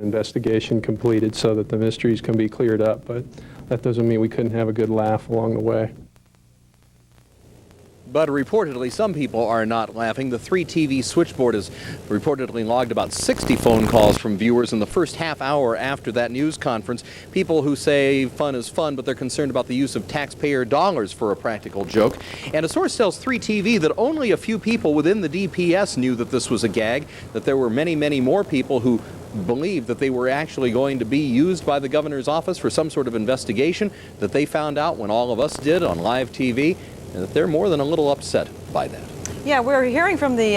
Investigation completed so that the mysteries can be cleared up, but that doesn't mean we couldn't have a good laugh along the way. But reportedly, some people are not laughing. The 3 TV switchboard has reportedly logged about 60 phone calls from viewers in the first half hour after that news conference. People who say fun is fun, but they're concerned about the use of taxpayer dollars for a practical joke. And a source tells 3 TV that only a few people within the DPS knew that this was a gag, that there were many, many more people who believed that they were actually going to be used by the governor's office for some sort of investigation, that they found out when all of us did on live TV, and that they're more than a little upset by that. Yeah, we're hearing from the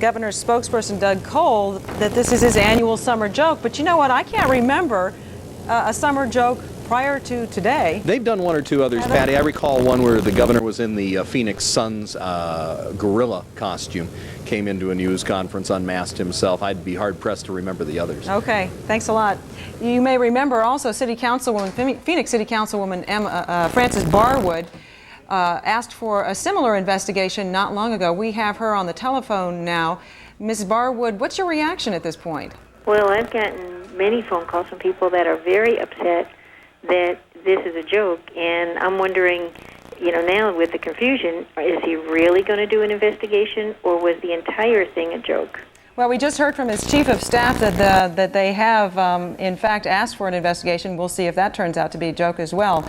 governor's spokesperson, Doug Cole, that this is his annual summer joke. But you know what? I can't remember a summer joke prior to today. They've done 1 or 2 others, Patty. I recall one where the governor was in the Phoenix Suns gorilla costume, came into a news conference, unmasked himself. I'd be hard-pressed to remember the others. Okay, thanks a lot. You may remember also Phoenix City Councilwoman Emma Barwood asked for a similar investigation not long ago. We have her on the telephone now. Ms. Barwood, what's your reaction at this point? Well, I've gotten many phone calls from people that are very upset that this is a joke, and I'm wondering, now with the confusion, is he really going to do an investigation, or was the entire thing a joke? Well, we just heard from his chief of staff that they have, in fact, asked for an investigation. We'll see if that turns out to be a joke as well.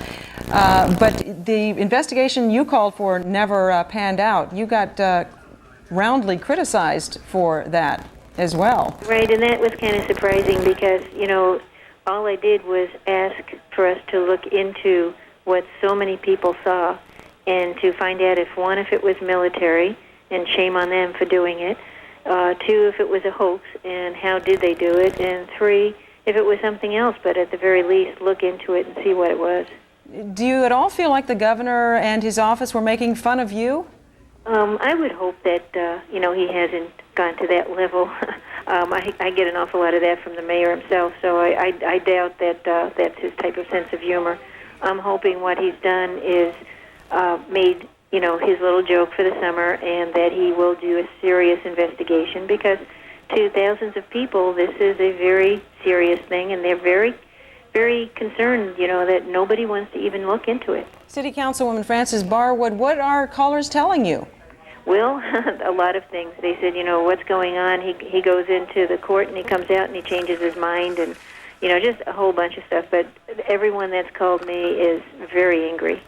But the investigation you called for never panned out. You got roundly criticized for that as well. Right, and that was kind of surprising because, all I did was ask for us to look into what so many people saw and to find out if it was military, and shame on them for doing it. 2, if it was a hoax, and how did they do it? And 3, if it was something else, but at the very least, look into it and see what it was. Do you at all feel like the governor and his office were making fun of you? I would hope that, he hasn't gone to that level. I get an awful lot of that from the mayor himself, so I doubt that that's his type of sense of humor. I'm hoping what he's done is made his little joke for the summer, and that he will do a serious investigation, because to thousands of people, this is a very serious thing, and they're very, very concerned, that nobody wants to even look into it. City Councilwoman Frances Barwood, what are callers telling you? Well, a lot of things. They said, what's going on? He goes into the court and he comes out and he changes his mind, and, just a whole bunch of stuff. But everyone that's called me is very angry.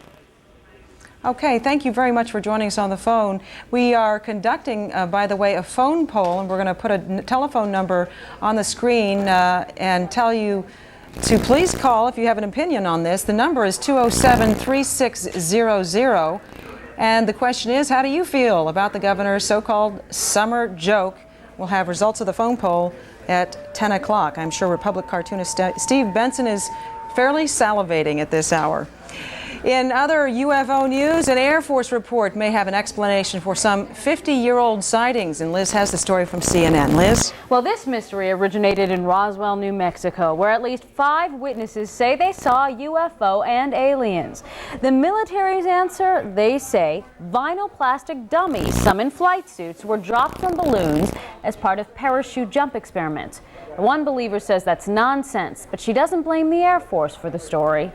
Okay, thank you very much for joining us on the phone. We are conducting, by the way, a phone poll, and we're going to put a telephone number on the screen and tell you to please call if you have an opinion on this. The number is 207-3600, and the question is, how do you feel about the governor's so-called summer joke? We'll have results of the phone poll at 10 o'clock. I'm sure Republic cartoonist Steve Benson is fairly salivating at this hour. In other UFO news, an Air Force report may have an explanation for some 50-year-old sightings, and Liz has the story from CNN. Liz? Well, this mystery originated in Roswell, New Mexico, where at least 5 witnesses say they saw a UFO and aliens. The military's answer, they say, vinyl plastic dummies, some in flight suits, were dropped from balloons as part of parachute jump experiments. One believer says that's nonsense, but she doesn't blame the Air Force for the story.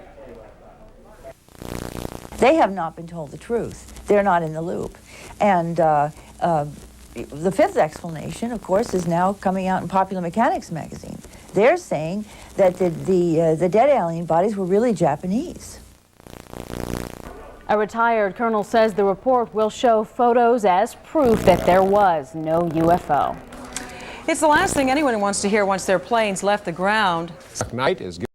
They have not been told the truth. They're not in the loop. And the 5th explanation, of course, is now coming out in Popular Mechanics magazine. They're saying that the dead alien bodies were really Japanese. A retired colonel says the report will show photos as proof that there was no UFO. It's the last thing anyone wants to hear once their planes left the ground. Night is good.